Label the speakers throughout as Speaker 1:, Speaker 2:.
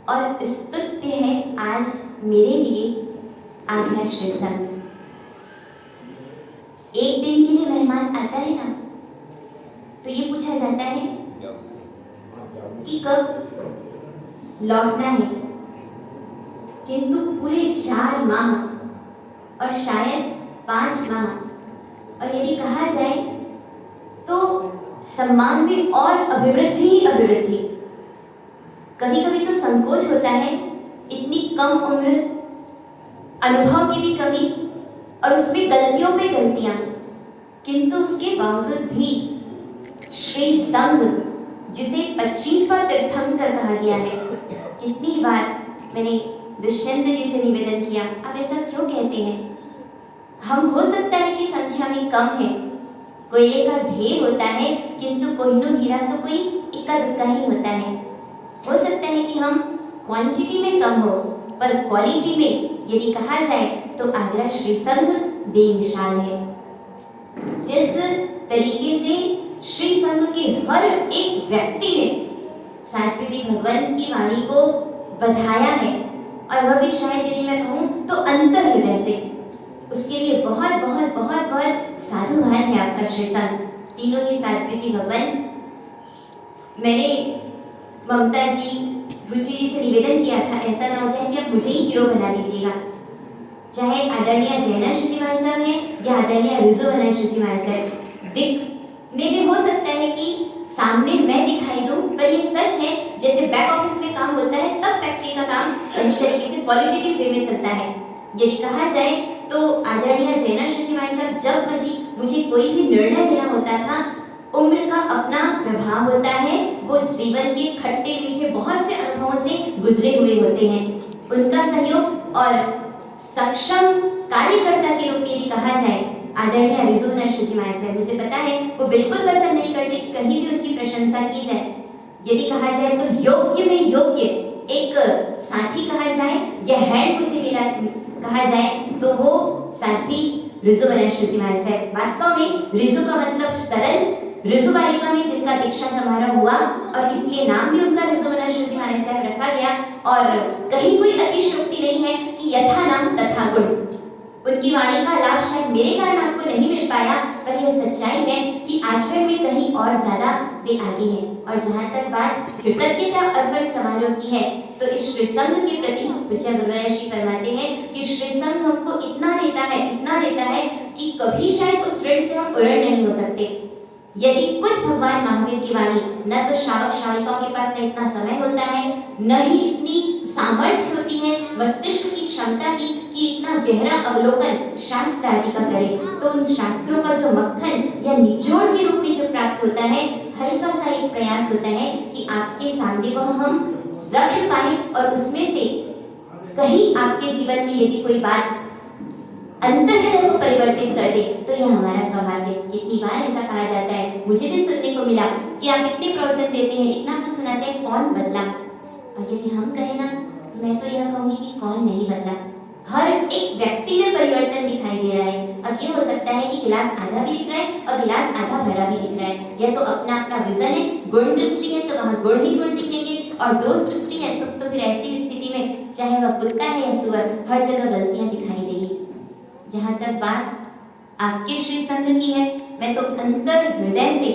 Speaker 1: और स्तुत्य है आज मेरे लिए आज्ञा श्री संघ। एक दिन के लिए मेहमान आता है ना, तो ये पूछा जाता है कि कब लौटना है, किंतु पूरे 4 माह और शायद 5 माह, और यदि कहा जाए तो सम्मान में और अभिवृद्धि ही अभिवृद्धि। कभी कभी तो संकोच होता है, इतनी कम उम्र, अनुभव की भी कमी और उसमें गलतियों पे गलतियां, किंतु उसके बावजूद भी श्री संघ जिसे 25वां तीर्थंकर कहा गया है, कितनी बार मैंने दुष्यंत जी से निवेदन किया, आप ऐसा क्यों कहते हैं? हम हो सकता है कि संख्या में कम है, कोयले का ढेर होता है, किंतु कोहिनूर हीरा तो कोई इक्का दुक्का ही होता है। हो सकता है कि हम क्वांटिटी में कम हो, पर क्वालिटी में यदि कहा जाए तो आगरा श्री संघ बेमिसाल है। जिस तरीके से श्री संघ के हर एक व्यक्ति ने साध्वी जी भगवान की वाणी को बधाया है, और वह भी शायद यदि मैं कहूँ तो अंतर हृदय से, उसके लिए बहुत बहुत बहुत बहुत साधुवाद है आपका श्री संघ। तीनों ही साध्वी जी भगवान, मैंने ममता जी, रुचि जी से निवेदन किया था, ऐसा ना हो जाए कि आप मुझे ही हीरो बना दीजिएगा। चाहे आदरणीय जैना श्री महाराज साहब है या आदरणीय रिजो श्री महाराज साहब, दिखने में हो सकता है कि सामने मैं दिखाई दूं, पर ये सच है जैसे बैक ऑफिस में काम होता है तब फैक्ट्री का काम सही तरीके से क्वालिटेटिव वे में चलता है। यदि कहा जाए तो आदरणीय जैना श्री महाराज साहब, जब मुझे कोई भी निर्णय लेना होता था, उम्र का अपना प्रभाव होता है, वो जीवन के खट्टे मीठे बहुत से अनुभवों से गुजरे हुए होते हैं। उनका सहयोग और सक्षम कार्यकर्ता के रूप में यदि कहा जाए, आदरणीय रिजोना श्री महाराज साहब, मुझे पता है वो बिल्कुल पसंद नहीं करते कि कहीं भी उनकी प्रशंसा की जाए। यदि कहा जाए तो योग्य में योग्य एक साथी कहा जाए या हैंड मुझे मिला कहा जाए तो वो साथी रिजो श्री महाराज साहब। वास्तव में रिजो का मतलब सरल, रिजो बालिका में जिनका दीक्षा समारोह हुआ और इसलिए नाम भी उनका रिजो श्री महाराज साहब रखा गया। और कहीं कोई अतिशयोक्ति नहीं है कि यथा नाम तथा गुण। उनकी वाणी का लाभ शायद मेरे कारण आपको नहीं मिल पाया, पर यह सच्चाई है कि आचरण में कहीं और ज्यादा वे आगे हैं। और जहाँ तक बात कृतज्ञता अर्पण समारोह की है, तो इस श्री संघ के प्रति पूज्य गुरुजी फरमाते हैं कि श्री संघ हमको इतना देता है कि कभी शायद उस ऋण से हम उड़न नहीं हो सकते। यदि कुछ भगवान महावीर की वाणी, न तो श्रावक श्राविकाओं के पास न इतना समय होता है, न ही इतनी सामर्थ्य होती है मस्तिष्क की क्षमता की कि इतना गहरा अवलोकन शास्त्र आदि का करे, तो उन शास्त्रों का जो मक्खन या निचोड़ के रूप में जो प्राप्त होता है, हल्का सा एक प्रयास होता है कि आपके सामने वह हम रख पाए और उसमें से कहीं आपके जीवन में यदि कोई बात अंतर्हृदय को परिवर्तित कर दे, तो यह हमारा सौभाग्य। कितनी बार ऐसा कहा जाता है, मुझे भी सुनने को मिला कि आप इतने प्रवचन देते हैं, इतना कुछ सुनाते हैं, कौन बदला? और यदि हम कहें ना, तो मैं तो यह कहूंगी कि कौन नहीं बदला। हर एक व्यक्ति में परिवर्तन दिखाई दे रहा है। अब ये हो सकता है कि गिलास आधा भी दिख रहा है और गिलास आधा भरा भी दिख रहा है। यह तो अपना अपना विजन है। गुण दृष्टि है तो वहाँ गुण ही गुण दिखेंगे, और दोष दृष्टि है तो फिर ऐसी स्थिति में चाहे वह कुत्ता है या सुअर, हर जगह गलतियां दिखाई देगी। जहाँ तक बात आपके श्री संघ की है, मैं तो अंतर हृदय से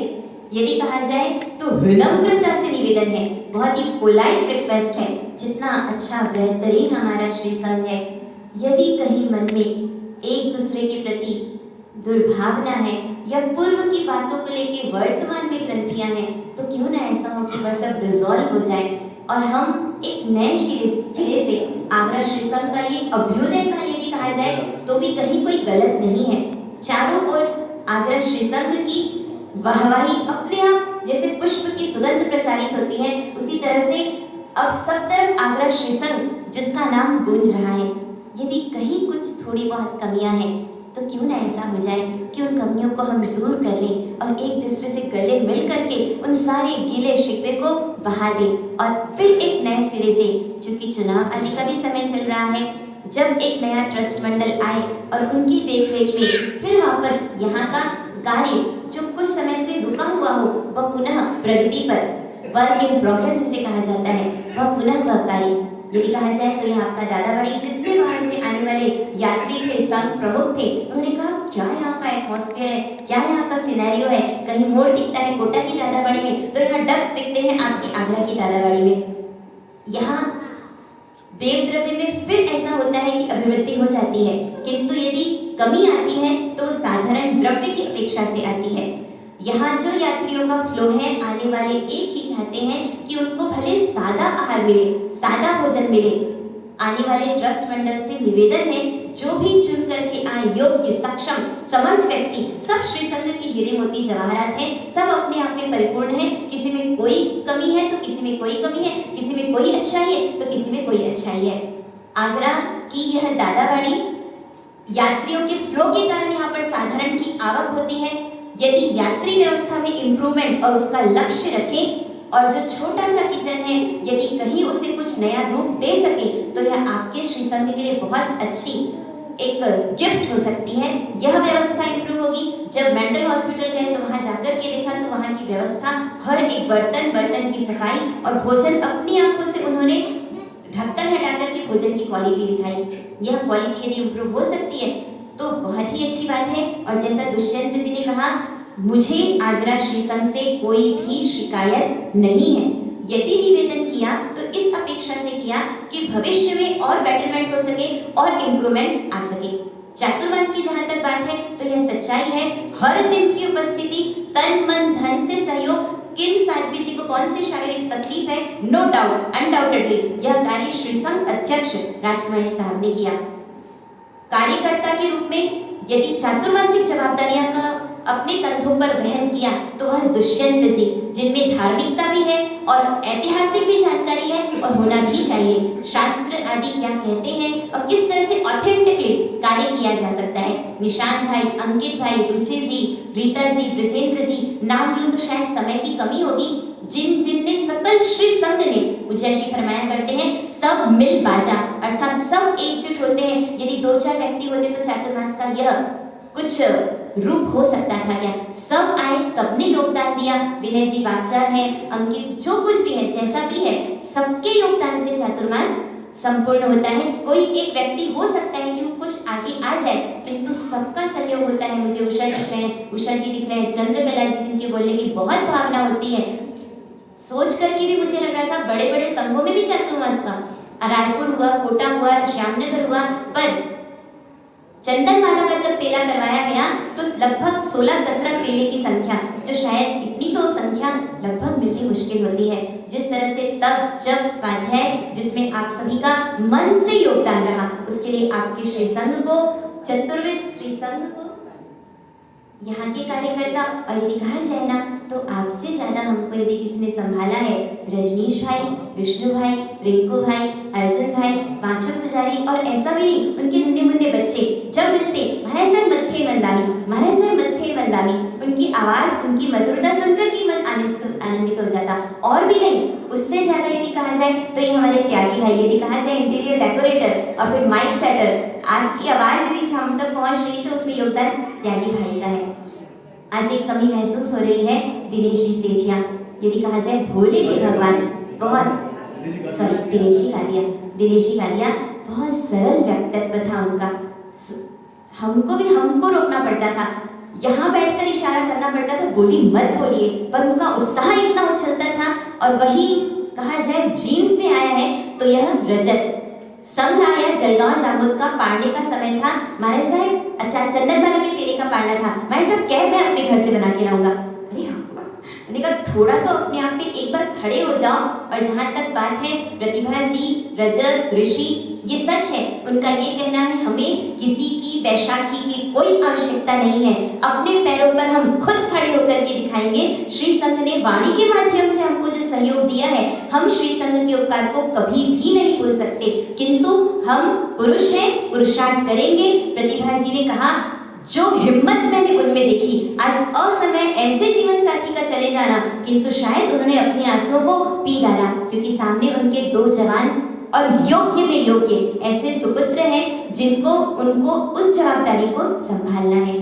Speaker 1: यदि कहा जाए तो विनम्रता से निवेदन है, बहुत ही पोलाइट रिक्वेस्ट है। जितना अच्छा बेहतरीन हमारा श्री संघ है, यदि कहीं मन में एक दूसरे के प्रति दुर्भावना है या पूर्व की बातों को लेकर वर्तमान में ग्रंथियां हैं, तो क्यों ना ऐसा हो कि वह सब रिजॉल्व हो जाए और हम एक नए सिरे से आगरा श्री संघ का ये अभ्युदय का यदि कहा जाए तो भी कहीं कोई गलत नहीं है। चारों ओर आगरा श्री संघ की वाहवाही अपने आप जैसे पुष्प की सुगंध प्रसारित होती है, उसी तरह से अब सब तरफ आगरा श्री संघ जिसका नाम गूंज रहा है। यदि कहीं कुछ थोड़ी बहुत कमियां हैं, तो क्यों ना ऐसा हो जाए कि उन कमियों को हम दूर कर लें और एक दूसरे से गले मिल करके उन सारे गीले शिकवे को बहा दें और फिर एक नए सिरे से, चूंकि चुनाव आने का भी समय चल रहा है, जब एक नया ट्रस्ट मंडल आए और उनकी देखरेख में फिर वापस यहाँ का कार्य जो कुछ समय से रुका हुआ हो वह पुनः प्रगति पर, वर्क इन प्रोग्रेस जिसे कहा जाता है, वह पुनः वह कार्य। यदि कहा जाए तो यह आपका दादाबाड़ी, जितने बाहर से आने वाले यात्री थे, संघ प्रमुख थे, उन्होंने कहा क्या यहाँ का एटमॉस्फेयर है, क्या यहाँ का सिनेरियो है। कहीं मोड़ दिखता है कोटा की दादाबाड़ी में, तो यहाँ डक्स दिखते हैं आपकी आगरा की दादाबाड़ी में। यहाँ देव द्रव्य में फिर ऐसा होता है कि अभिवृद्धि हो जाती है, किंतु यदि कमी आती है तो साधारण द्रव्य की अपेक्षा से आती है। यहाँ जो यात्रियों का फ्लो है, आने वाले एक ही चाहते हैं कि उनको भले सादा आहार मिले, सादा भोजन मिले। आने वाले ट्रस्ट मंडल से निवेदन है, जो भी चुन करके आए योग्य, सक्षम, समर्थ व्यक्ति, सब श्री संघ की हीरे मोती जवाहरात हैं, सब अपने आप में परिपूर्ण है। किसी में कोई कमी है तो किसी में कोई कमी है, किसी में कोई अच्छाई है तो किसी में कोई अच्छाई है। आगरा की यह दादाबाड़ी यात्रियों के फ्लो के कारण यहाँ पर साधारण की आवक होती है। यदि यात्री व्यवस्था में इंप्रूवमेंट और उसका लक्ष्य रखें, और जो छोटा सा किचन है यदि कहीं उसे कुछ नया रूप दे सके, तो यह आपके श्री संघ के लिए बहुत अच्छी एक गिफ्ट हो सकती है। यह व्यवस्था इंप्रूव होगी। जब मेंटल हॉस्पिटल गए तो वहां जाकर के देखा तो वहां की व्यवस्था, हर एक बर्तन की सफाई और भोजन, अपनी आंखों से उन्होंने ढक्कन हटाकर के भोजन की क्वालिटी दिखाई। यह क्वालिटी यदि इंप्रूव हो सकती है तो बहुत ही अच्छी बात है। और जैसा दुष्यंत जी ने कहा, मुझे आगरा श्री संघ से कोई भी शिकायत नहीं है। यदि निवेदन किया तो इस अपेक्षा से किया कि भविष्य में और बेटरमेंट हो सके और इम्प्रूवमेंट्स आ सके। चातुर्मास की जहां तक बात है तो यह सच्चाई है, हर दिन की उपस्थिति, तन मन धन से सहयोग। किन साध्वी जी को कौन सी शारीरिक तकलीफ है, नो डाउट, अनडाउटेडली यह कार्य श्री संघ अध्यक्ष राजकुमारी साहब ने किया। कार्यकर्ता के रूप में यदि चातुर्मासिक जवाबदारियां का अपने कंधों पर वहन किया तो वह दुष्यंत जी, जिनमें धार्मिकता भी है और ऐतिहासिक भी जानकारी है और होना भी चाहिए। शास्त्र आदि क्या कहते हैं और किस तरह से ऑथेंटिकली कार्य किया जा सकता है। निशान भाई, अंकित भाई, रुचि जी, रीता जी, ब्रजेंद्र जी, नाम लूं तो शायद समय की कमी होगी, जिन जिनने सकल श्री संघ ने, उज्जैन जी फरमाया करते हैं, सब मिल बाजा, अर्थात सब एकजुट होते हैं। यदि 2-4 व्यक्ति होते तो चातुर्मास का यह कुछ रूप हो सकता था क्या? सब आए, सबने योगदान दिया। विनय जी वाचार है, अंकित जो कुछ भी है, जैसा भी है, सबके योगदान से चातुर्मास संपूर्ण होता है। कोई एक व्यक्ति हो सकता है कि वो कुछ आगे आ जाए, किंतु सबका सहयोग होता है। मुझे उषा दिख रहे हैं, उषा जी दिख रहे हैं, चंद्रकला जी, जिनके बोलने की बहुत भावना होती है। सोच करके भी मुझे लग रहा था बड़े बड़े संघों में भी चातुर्मास का, रायपुर हुआ, कोटा हुआ, श्यामनगर हुआ, पर चंदनवाला का जब पेला करवाया गया तो लगभग 16-17 पेले की संख्या, जो शायद इतनी तो संख्या लगभग मिलनी मुश्किल होती है। जिस तरह से तब जब स्वाध्याय जिसमें आप सभी का मन से योगदान रहा, उसके लिए आपके श्री संघ को, चतुर्विद श्री संघ को, यहाँ के कार्यकर्ता, और यदि कहा जाए ना तो आपसे ज्यादा हमको यदि किसी ने संभाला है, रजनीश भाई, विष्णु भाई, रिंकू भाई, अर्जुन भाई, पांचों पुजारी, और ऐसा भी नहीं, उनके नन्हे मुन्ने बच्चे जब मिलते, महाराज साहब मत्थे मंदानी, महाराज साहब मत्थे मंदानी, उनकी आवाज, उनकी मधुरता सुनकर की मन आनंदित हो जाता। और भी नहीं, उससे ज्यादा यदि कहा जाए तो ये हमारे त्यागी भाई, यदि कहा जाए इंटीरियर डेकोरेटर और फिर माइक सेटर, आपकी आवाज यदि हम तक पहुंच रही तो उसमें योगदान त्यागी भाई का है। आज एक कमी महसूस हो रही है दिनेश जी सेठिया, यदि कहा जाए भोले के भगवान, बहुत दिनेश जी गालिया, बहुत सरल व्यक्तित्व था उनका। हमको रोकना पड़ता था, यहाँ बैठकर इशारा करना पड़ता था, गोली मत बोलिए, पर उनका उत्साह इतना उछलता था। और वही कहा जाए जीन्स में आया है तो यह रजत संघ आया, जलगांव जामुन का पाड़ने का समय था। महाराज साहब, अच्छा चंदनवाला के तेरे का पाड़ना था, महाराज साहब कैब मैं अपने घर से बना के लाऊंगा। अरे मैंने कहा थोड़ा तो अपने आप पे एक बार खड़े हो जाओ। और जहाँ तक बात है प्रतिभा जी, रजत, ऋषि, ये सच है, उनका ये कहना है हमें किसी की वैशाखी की कोई आवश्यकता नहीं है, अपने पैरों पर हम खुद खड़े होकर के दिखाएंगे। श्री संघ ने वाणी के माध्यम से हमको जो सहयोग दिया है, हम श्री संघ के उपकार को कभी भी नहीं भूल सकते, किंतु हम पुरुष हैं, पुरुषार्थ करेंगे। प्रतिभा जी ने कहा जो हिम्मत मैंने उनमें देखी, आज असमय ऐसे जीवन साथी का चले जाना, किंतु शायद उन्होंने अपनी आंसुओं को पी डाला, क्योंकि सामने उनके 2 जवान और योग्य में योग्य ऐसे सुपुत्र हैं जिनको उनको उस जवाबदारी को संभालना है।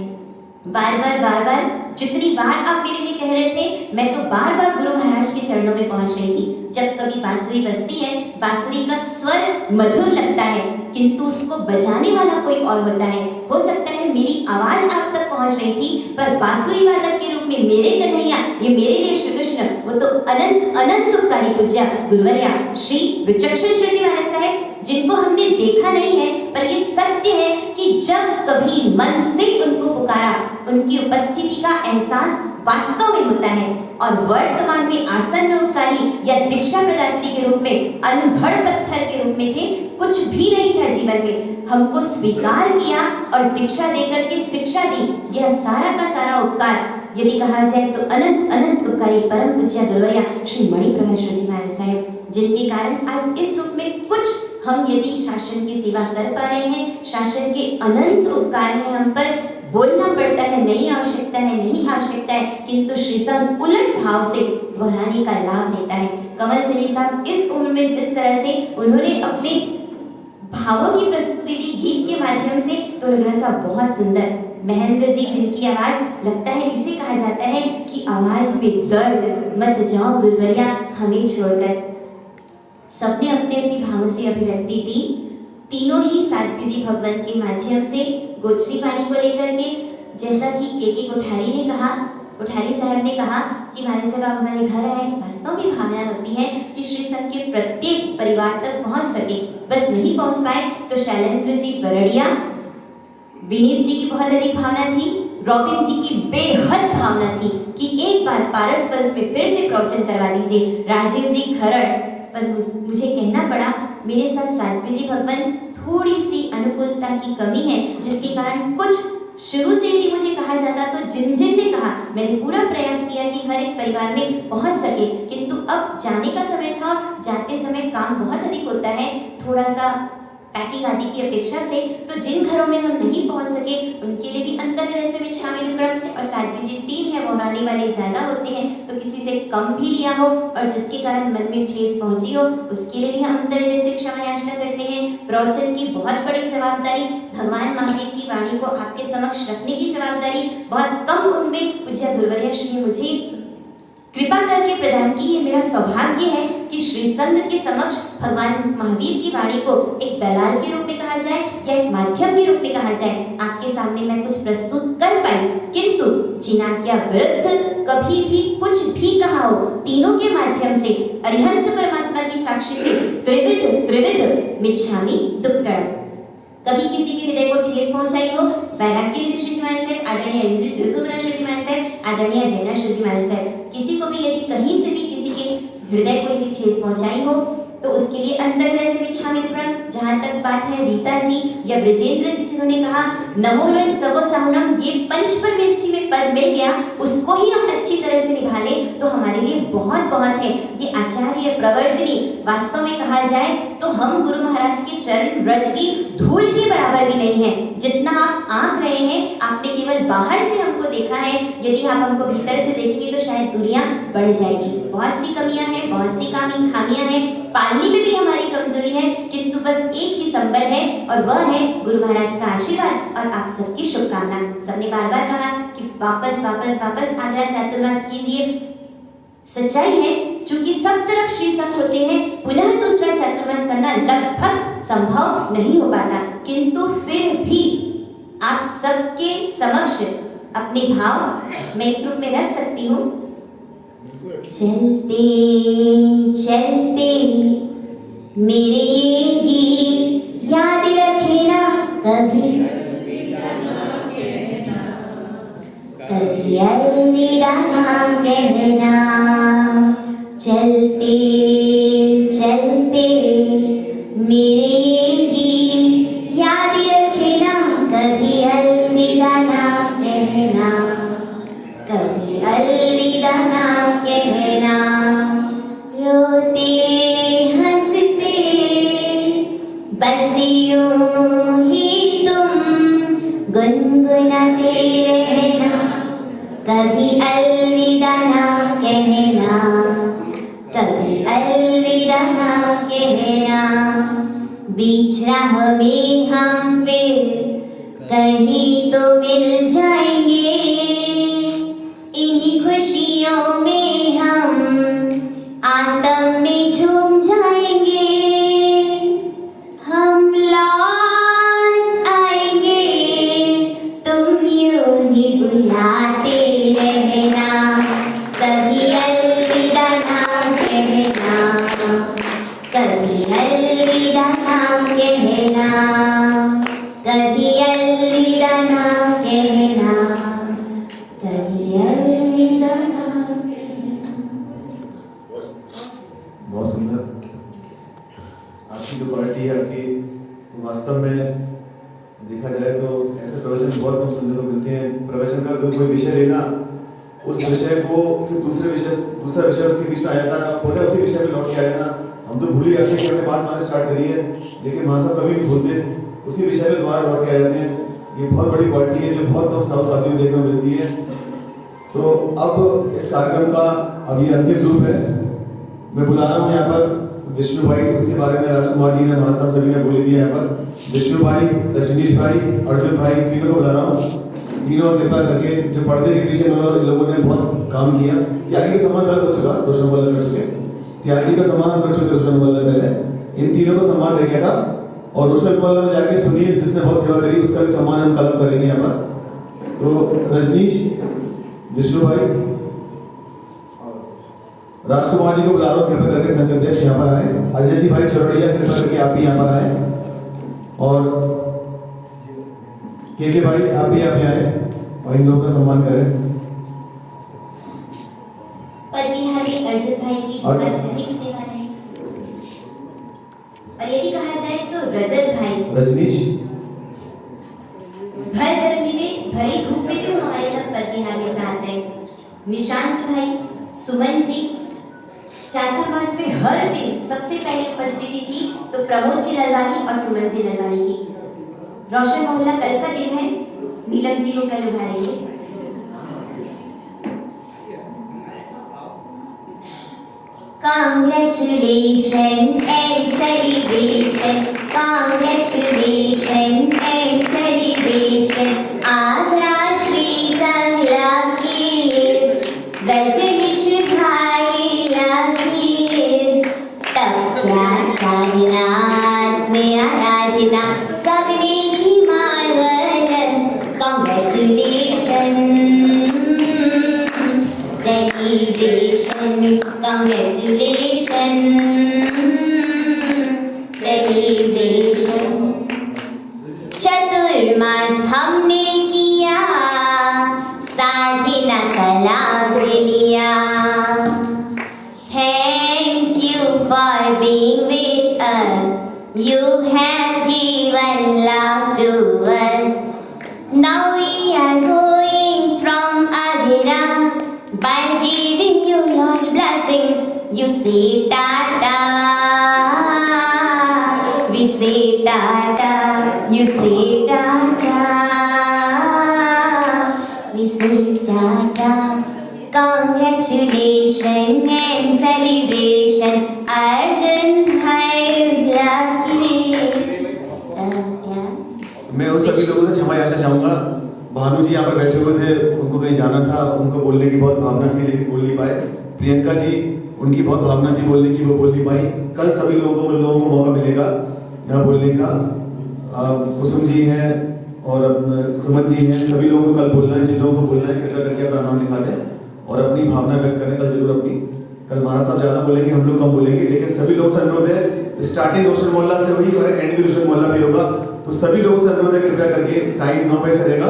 Speaker 1: बार बार जितनी बार आप मेरे लिए कह रहे थे, मैं तो बार बार गुरु महाराज के चरणों में पहुंच रही थी। जब कभी बांसुरी बजती है, बांसुरी का स्वर मधुर लगता है, किंतु उसको बजाने वाला कोई और होता है। हो सकता है मेरी आवाज आप तक पहुंच रही थी, पर बांसुरी वादक के रूप में मेरे कन्हैया, ये मेरे लिए श्री कृष्ण, वो तो अनंत अनंत उपकारी पूज्य गुरुवर्या श्री विचक्षण श्री जी महाराज साहब, जिनको हमने देखा नहीं है, पर ये सत्य है कि जब कभी मन से उनको पुकारा, उनकी उपस्थिति का एहसास वास्तव में होता है। और वर्तमान में आसन्न उपकारी या दीक्षा प्रदात्री के रूप में, अनघड़ पत्थर के रूप में थे, कुछ भी नहीं था जीवन में, हमको स्वीकार किया और दीक्षा देकर के शिक्षा दी। यह सारा का सारा उपकार यदि कहा जाए तो अनंत अनंत उपकारी परम पूज्य गुरुवर्या श्री मणिप्रभा जी महाराज साहब, जिनके कारण आज इस रूप में कुछ हम यदि शासन की सेवा कर पा रहे हैं, शासन के अनंत उपकार है हम पर। बोलना पड़ता है, नहीं आवश्यकता है, नहीं आवश्यकता है, किंतु श्री संत उलट भाव से वहानी का लाभ लेता है। कमल चली साहब इस उम्र में जिस तरह से उन्होंने अपने भावों की प्रस्तुति दी गीत के माध्यम से, तो लग रहा था बहुत सुंदर। महेंद्र जी, जिनकी आवाज लगता है इसे कहा जाता है कि आवाज में दर्द, मत जाओ गुरुवर्या हमें छोड़कर। सबने अपने अपनी भावों से अभिव्यक्ति दी। तीनों ही साध्वी जी भगवंत के माध्यम से गोचरी वाणी को लेकर के, जैसा कि के कोठारी ने कहा, कोठारी साहब ने कहा कि महाराज साहब हमारे घर आए, वास्तव में भावना होती है कि श्री संत के प्रत्येक परिवार तक पहुंच सके, बस नहीं पहुंच पाए तो शैलेंद्र जी बरड़िया, विनीत जी की बहुत अधिक भावना थी, रॉबिन जी की बेहद भावना थी कि एक बार पारस पल्स में फिर से प्रवचन करवा दीजिए, राजीव जी खरड़, पर मुझे कहना पड़ा मेरे साथ साध्वी जी भगवान थोड़ी सी अनुकूलता की कमी है, जिसके कारण कुछ शुरू से यदि मुझे कहा जाता तो जिन ने कहा, मैंने पूरा प्रयास किया कि हर एक परिवार में पहुंच सके, किंतु अब जाने का समय था, जाते समय काम बहुत अधिक होता है, थोड़ा सा पैकिंग आदि की अपेक्षा से, तो जिन घरों में हम नहीं पहुंच सके उनके लिए भी अंतर्हृदय से में शामिल क्रम, और साध्वी जी 3 है, बहुरानी वाले ज्यादा होते हैं, तो किसी से कम भी लिया हो और जिसके कारण मन में ठेस पहुंची हो, उसके लिए भी हम अंतर्हृदय से क्षमा याचना करते हैं। प्रवचन की बहुत बड़ी जवाबदारी, भगवान महावीर की वाणी को आपके समक्ष रखने की जवाबदारी बहुत कम उम्र में पूज्य गुरुवर्या श्री ने मुझे कृपा करके प्रदान की। ये मेरा सौभाग्य है कि श्री संघ के समक्ष भगवान महावीर की वाणी को एक दलाल के रूप में कहा जाए या एक माध्यम के रूप में कहा जाए, आपके सामने मैं कुछ प्रस्तुत कर पाई, किंतु जिनाज्ञा विरुद्ध कभी भी कुछ भी कहा हो, तीनों के माध्यम से अरिहंत परमात्मा की साक्षी से त्रिविध मिच्छामि दुक्कडम। कभी किसी के हृदय को ठेस पहुंचाई हो, वैराग्य श्री महाराज साहब, आदरणीय ऋजुमना श्री महाराज साहब, आदरणीय जैना श्री महाराज साहब, किसी को भी यदि कहीं से भी किसी के हृदय को यदि ठेस पहुंचाई हो, तो उसके लिए अंतर्हृदय से क्षमा क्रम। जहाँ तक बात है रीता जी या ब्रजेंद्र जी, जिन्होंने कहा नमो रज सबो साहुणम, ये पंच परमेष्ठी में पद मिल गया, उसको ही हम अच्छी तरह से निभा लें तो हमारे लिए बहुत बहुत है। ये आचार्य प्रवर्तनी, वास्तव में कहा जाए तो हम गुरु महाराज के चरण रज की धूल के बराबर भी नहीं है। जितना आप आंक रहे हैं, आपने केवल बाहर से हमको देखा है, यदि आप हमको भीतर से देखेंगे तो शायद दुनिया बढ़ जाएगी। बहुत सी कमियां हैं, बहुत सी खामियां हैं, पालने में भी हमारी कमजोरी है, किंतु बस एक ही संबल है और वह है गुरु महाराज का आशीर्वाद और आप सबकी शुभकामना। सबने बार बार कहा कि वापस वापस वापस आगरा चातुर्मास कीजिए। सच्चाई है, चूंकि सब तरफ श्री संत होते हैं, पुनः दूसरा चातुर्मास करना लगभग संभव नहीं हो पाता, किंतु फिर भी आप सबके समक्ष अपने भाव मैं इस रूप में रख सकती हूँ। चलते चलते मेरे ही याद रखना, कभी कभी अलविदा ना कहना। चलते चलते मेरे ही याद रखना, कभी अलविदा ना कहना, कभी अलविदा ना कहना। रोते हंसते बस यूं ही तुम गुनगुनाते रहना, कभी अलविदा ना कहना, कभी अलविदा ना कहना। बीच राह में हम फिर कहीं तो मिल जाएंगे, खुशियों में हम आतम में झूम जाएंगे, हम लौट आएंगे, तुम यूं ही बुलाते रहना, कभी अलविदा ना कहना, कभी अलविदा ना कहना, कभी अलविदा ना कहना, कभी अलविदा ना कहना।
Speaker 2: बहुत सुंदर। आपकी जो पार्टी है आपकी वास्तव में देखा जाए तो ऐसे प्रवचन बहुत कम सुनने को मिलते हैं। प्रवचन का कोई विषय लेना, उस विषय को दूसरा विषय उसके बीच में आ जाता है, पूरे उसी विषय में लौट के आ जाना। हम तो भूल ही जाते हैं कि हमने बात मारना स्टार्ट करी है, लेकिन महासाब कभी नहीं भूलते, उसी विषय में दोबारा लौट के आ जाते हैं। ये बहुत बड़ी क्वालिटी है जो बहुत कम शादियों में देखने को मिलती है। तो अब इस कार्यक्रम का अब ये अंतिम रूप है। मैं बुला रहा हूँ यहाँ पर विष्णु भाई, उसके बारे में राजकुमार जी ने, महाराज सभी ने बोली दिया। यहाँ पर विष्णु भाई, रजनीश भाई, अर्जुन भाई, तीनों को बुला रहा हूँ। तीनों कृपा करके जो पर्दे के पीछे लोगों ने बहुत काम किया। त्यागी का सम्मान कर चुका, रोशन वल्लभ कर चुके, त्यागी का सम्मान कर चुके रोशन वल्लभ पहले। इन तीनों को सम्मान रह गया था, और रोशन वल्लभ जाके सुनील जिसने बहुत सेवा करी उसका भी सम्मान हम कल करेंगे यहाँ पर। तो रजनीश, विष्णु भाई, राजकुमार जी को बुला रहा हूँ, कृपा करके संघ अध्यक्ष यहाँ पर आए। अजय जी भाई चौरड़िया, कृपा करके आप भी यहाँ पर आए। और के भाई आप भी यहाँ पे आए और इन लोगों का सम्मान करें।
Speaker 1: प्रतिहारी अर्जुन भाई की बहुत अधिक सेवा है, और यदि कहा जाए तो रजत भाई,
Speaker 2: रजनीश,
Speaker 1: भर गर्मी में भरी धूप में भी हमारे साथ प्रतिहार के साथ है। निशांत भाई, सुमन जी, चातुर्मास में हर दिन सबसे पहले उपस्थिति थी तो प्रमोद जी ललवानी और सुमन जी ललवानी की। रोशन मोहल्ला कल का दिन है, नीलम जी को कल उभारेंगे। Congratulations and celebration, congratulations and celebration. Agra Shri संघ लकीज, रजनीश भाई लकीज, तब साधना में आराधना सबने की marvellous. Congratulations, celebration, congratulations, celebration. चतुर्मास हमने किया, साधना का लाभ लिया। Thank you for being with us. You have given love to us. Now we are going from Adira. By giving you Lord blessings, you say Tata. We say Tata. You say Tata. We say Tata. Congratulations and celebration. Arjun is lucky.
Speaker 2: मैं उन सभी लोगों से क्षमा याचना चाहूँगा। भानु जी यहाँ पर बैठे हुए थे, उनको कहीं जाना था, उनको बोलने की बहुत भावना थी लेकिन बोल नहीं पाए। प्रियंका जी, उनकी बहुत भावना थी बोलने की, वो बोल नहीं पाई। कल सभी लोगों को मौका मिलेगा यहाँ बोलने का। कुसुम जी हैं और सुमन जी हैं, सभी लोगों को कल बोलना है। जिन लोगों को बोलना है कृपया करके अपना नाम लिखा दें और अपनी भावना व्यक्त करें कल जरूर अपनी। कल महाराज साहब ज़्यादा बोलेंगे, हम लोग कम बोलेंगे, लेकिन सभी लोगों से अनुरोध है, स्टार्टिंग रोशन मोहल्ला से हुई और एंड भी रोशन मोहल्ला में होगा। तो सभी लोगों से अनुरोध है कृपया करके, टाइम 9 बजे से रहेगा,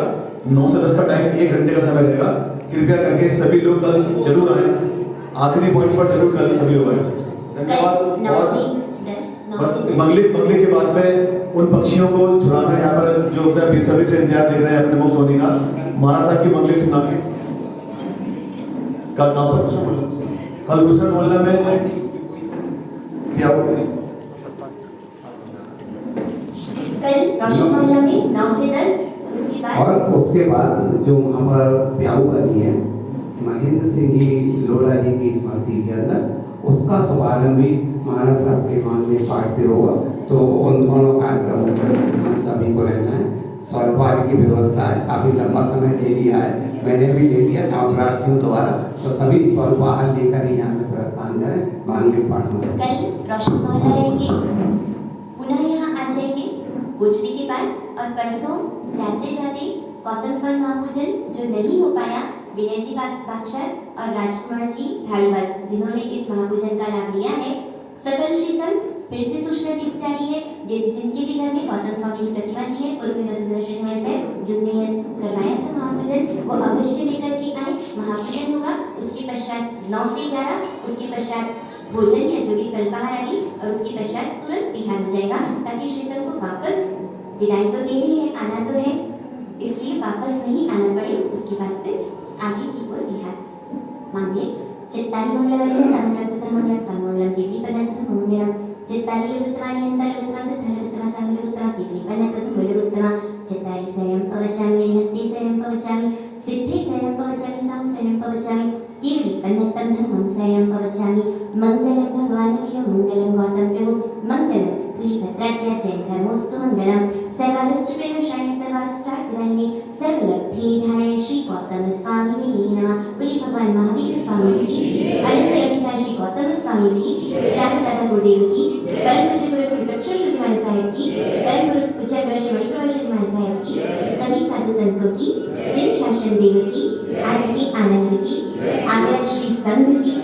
Speaker 2: 9 से 10 का टाइम, 1 घंटे का समय रहेगा। कृपया करके सभी लोग कल जरूर आए, आखिरी पॉइंट पर जरूर कल सभी लोग आए। धन्यवाद। और बस मंगले के बाद में उन पक्षियों को छुड़ाना यहाँ पर जो अपना बेसब्री से इंतजार देख रहे हैं अपने मुक्त होने का। महाराज साहब की मंगली सुना के कल कहाँ पर कल रोशन मोहल्ला में क्या हो
Speaker 1: कल रोशन मोहल्ला में 9 से 10।
Speaker 3: और उसके बाद जो वहाँ पर प्याऊ बनी है महेंद्र सिंह जी लोढ़ा जी की स्मृति के अंदर, उसका शुभारंभ भी महाराज साहब के माननीय पाठ से होगा। तो उन दोनों कार्यक्रमों पर हम सभी को रहना है। स्वल्पहार की व्यवस्था है, काफ़ी लंबा समय ले लिया है, मैंने भी ले लिया, क्षमा प्रार्थी हूँ दोबारा। तो सभी स्वल्पहार लेकर ही यहाँ से प्रस्थान करें। माननीय पाठशाला
Speaker 1: कल रोशन मोहल्ला रहेंगे, पुनः यहाँ आ जाएंगे गोचरी के बाद, और परसों जाते जाते गौतम स्वर्ण महापूजन जो नहीं हो पाया, विनय जी बाक्षर और राजकुमार जी धारीवाल जिन्होंने इस महापूजन का लाभ लिया है, सकल श्री संघ फिर से सूचना दी जा रही है। यदि जिनके भी घर में गौतम स्वामी की प्रतिमा जी है और वसुंधरा श्री से जिनने यह करवाया था महापूजन, वो अवश्य लेकर के आए। महापूजन होगा, उसके पश्चात 9 से 11, उसके पश्चात भोजन या जो भी स्वल्पहार आदि, और उसके पश्चात तुरंत बिहार हो जाएगा, ताकि श्री संघ को वापस विदाई तो देनी है, आना तो है, इसलिए वापस नहीं आना पड़े। उसके बाद फिर आगे की ओर बिहार। मांगे चित्तारी मंगलवारी तमिलनाडु से तमिलनाडु सामंगलम के लिए पन्नत मंगलम चित्तारी लुत्तमानी अंतर लुत्तमा से धन लुत्तमा साम लुत्तमा के लिए पन्नत मुल लुत्तमा चित्तारी शरणं पवचामि नत्ति शरणं पवचामि सिद्धि शरणं पवचामि साम शरणं पवचामि कीर्ति पन्नतं धर्मं शरणं पवचामि मंगलम भगवान वीर मंगलम गौतम प्रभु मंगलम स्त्री भद्राद्या जैन धर्मोस्तु मंगलम सर्वारिष्ट प्रेमशाली सर्वारिष्टार्थदायिने सर्वलब्धि निधाने श्री गौतम स्वामी नमः। बोलिए भगवान महावीर स्वामी की, अनंत अभिलाषी श्री गौतम स्वामी की, चारण दादा गुरुदेव की, परम पूज्य गुरु श्री चक्षु श्रीमान साहेब की, परम गुरु पूज्य गुरु श्री मणिप्रभा श्रीमान साहेब की, सभी साधु संतों की, जिन शासन देव की, आज की आनंद की, आगरा श्री संघ की